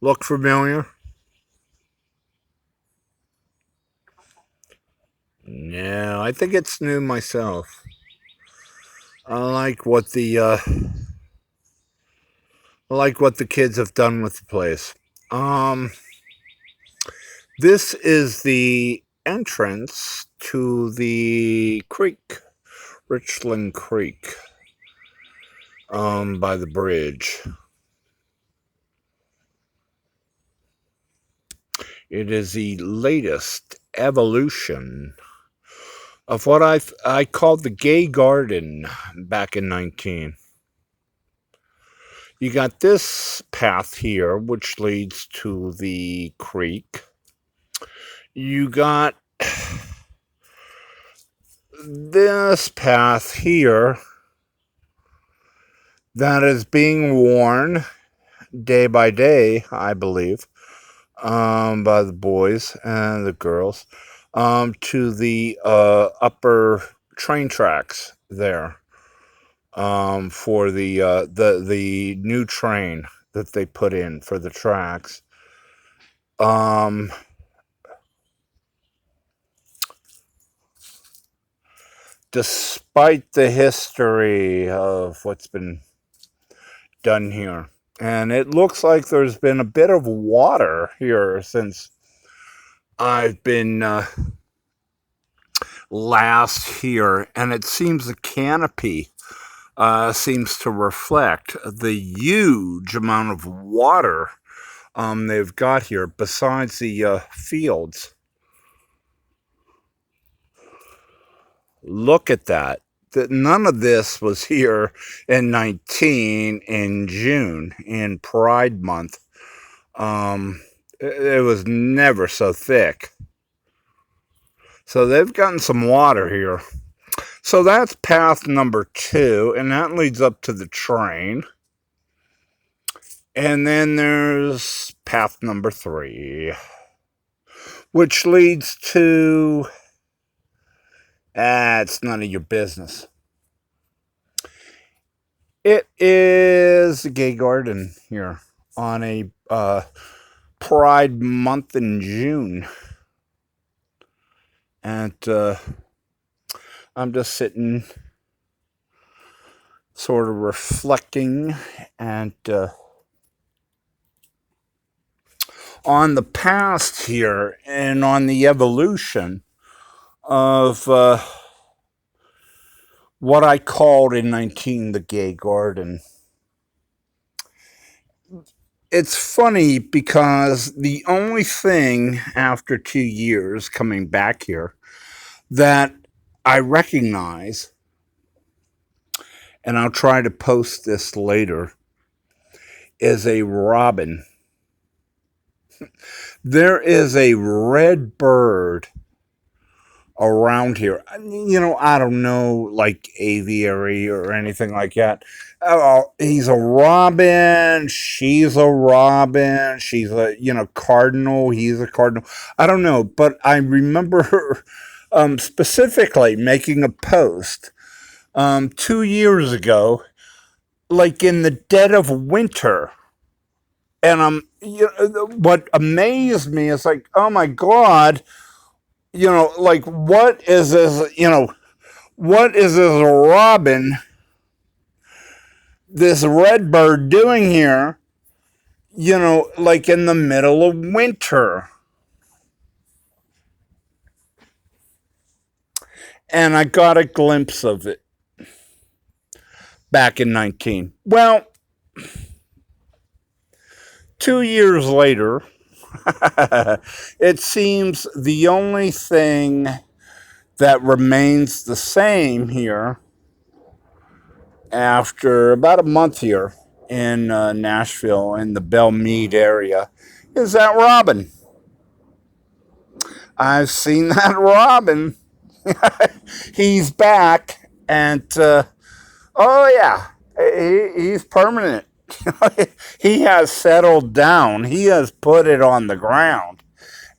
Look familiar? No, I think it's new myself. I like what the kids have done with the place. Um, this is the entrance to the creek, Richland Creek, by the bridge. It is the latest evolution of what I called the gay garden back in 19. You got this path here, which leads to the creek. You got this path here that is being worn day by day, I believe, by the boys and the girls, to the upper train tracks there, for the new train that they put in for the tracks. Um, Despite the history of what's been done here. And it looks like there's been a bit of water here since I've been last here. And it seems the canopy seems to reflect the huge amount of water they've got here, besides the fields. Look at that. None of this was here in 19 in June, in Pride Month. It was never so thick. So they've gotten some water here. So that's path number 2, and that leads up to the train. And then there's path number 3, which leads to... it's none of your business. It is a gay garden here on a Pride Month in June. And I'm just sitting, sort of reflecting, and on the past here and on the evolution of what I called in 19 the gay garden. It's funny because the only thing after 2 years coming back here that I recognize, and I'll try to post this later, is a robin. There is a red bird around here. I don't know, like aviary or anything like that. He's a robin. She's a robin. She's a, cardinal. He's a cardinal. I don't know, but I remember her specifically making a post 2 years ago, like in the dead of winter. And what amazed me is like, oh my God, like, what is this, what is this robin, this red bird doing here, like in the middle of winter? And I got a glimpse of it back in 19. Well, 2 years later, it seems the only thing that remains the same here after about a month here in Nashville, in the Belle Meade area, is that robin. I've seen that robin. He's back, and oh yeah, he's permanent. He has settled down. He has put it on the ground.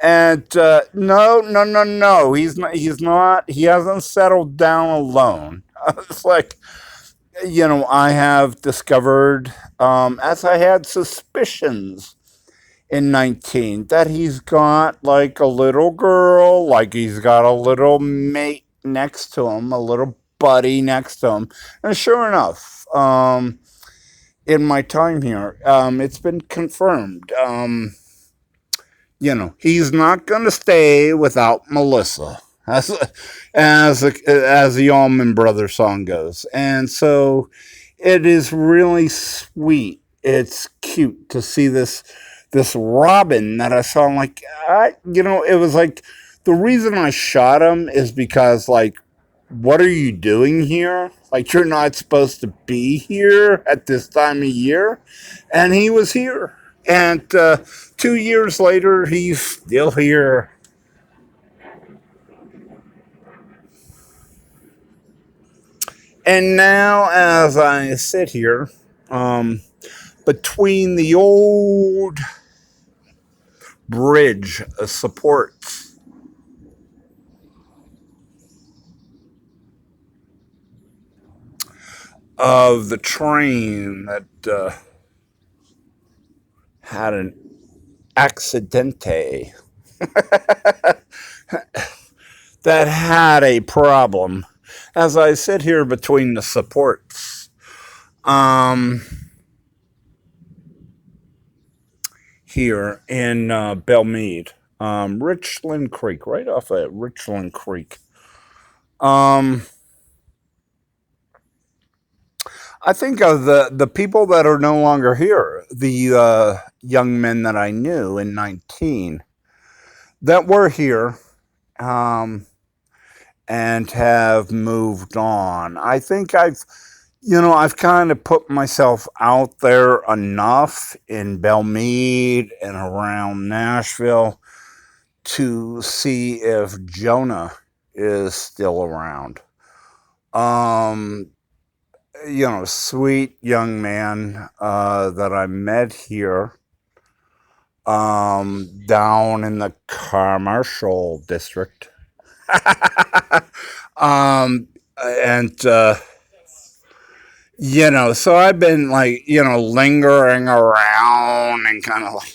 And no, no, no, no. He's not. He's not. He hasn't settled down alone. It's like, I have discovered, as I had suspicions, in 19 that he's got like a little girl, like he's got a little mate next to him, a little buddy next to him. And sure enough, in my time here, it's been confirmed. He's not going to stay without Melissa, as as the Allman Brothers song goes, and so it is really sweet. It's cute to see this robin that I saw. I'm like, it was like the reason I shot him is because like, what are you doing here? Like, you're not supposed to be here at this time of year, and he was here. And 2 years later, he's still here. And now, as I sit here, um, between the old bridge supports of the train that had an accidente, that had a problem, as I sit here between the supports, um, here in Belle Meade, Richland Creek, right off of Richland Creek. Um, I think of the people that are no longer here, the young men that I knew in 19 that were here, um, and have moved on. I think I've kind of put myself out there enough in Belle Meade and around Nashville to see if Jonah is still around. Um, Sweet young man that I met here, down in the commercial district. um, and so I've been like, lingering around and kind of like,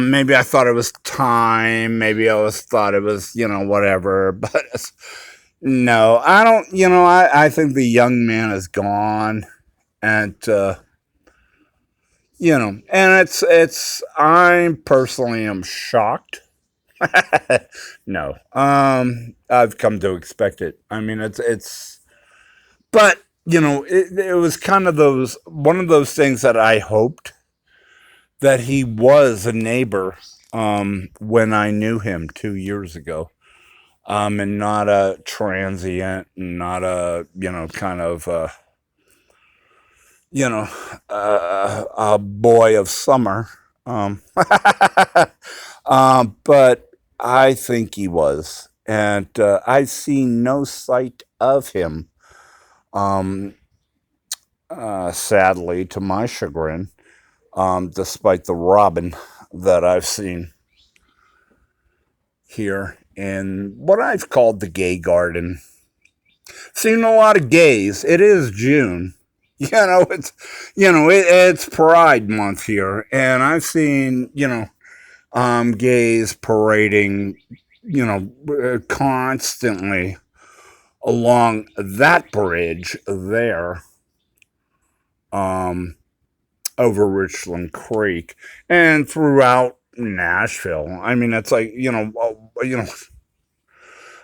maybe I thought it was time, maybe I was thought it was, whatever, but no, I don't, I think the young man is gone, and and I personally am shocked. No, I've come to expect it. I mean, but it was kind of those one of those things that I hoped that he was a neighbor, when I knew him 2 years ago, and not a transient, and not a kind of you know a boy of summer, um, but I think he was, and I see no sight of him. Um, Sadly, to my chagrin, despite the robin that I've seen here in what I've called the gay garden. Seen a lot of gays. It is June. It's Pride Month here, and I've seen gays parading, constantly along that bridge there, um, over Richland Creek and throughout Nashville. I mean, it's like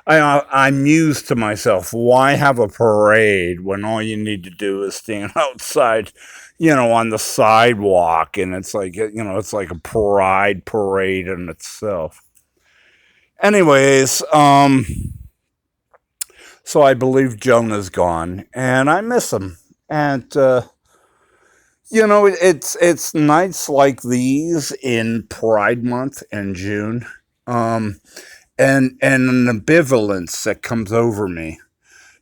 I muse to myself, why have a parade when all you need to do is stand outside, on the sidewalk, and it's like it's like a pride parade in itself. Anyways, so I believe Jonah's gone, and I miss him, and it's nights like these in Pride Month in June, um, and an ambivalence that comes over me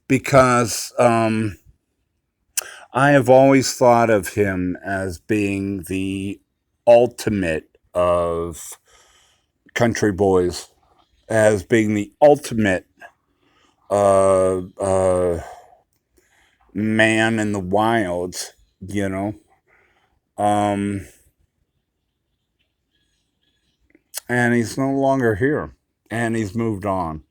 because I have always thought of him as being the ultimate of country boys, as being the ultimate man in the wilds, you know. Um, and he's no longer here, and he's moved on.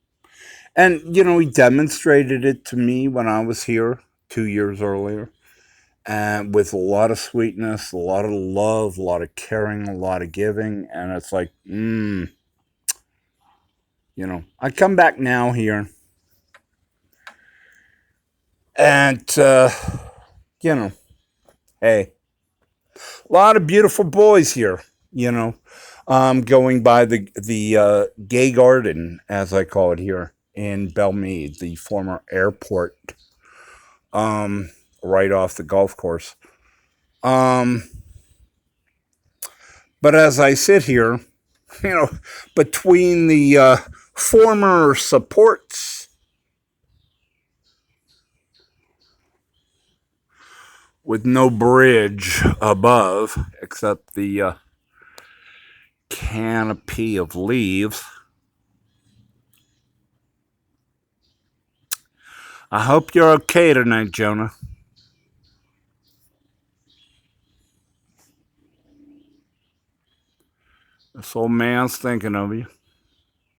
And he demonstrated it to me when I was here 2 years earlier, and with a lot of sweetness, a lot of love, a lot of caring, a lot of giving, and it's like, I come back now here, and you know, hey, a lot of beautiful boys here, going by the gay garden, as I call it here in Belle Meade, the former airport, um, right off the golf course. Um, but as I sit here, you know, between the former supports with no bridge above except the canopy of leaves. I hope you're okay tonight, Jonah. This old man's thinking of you.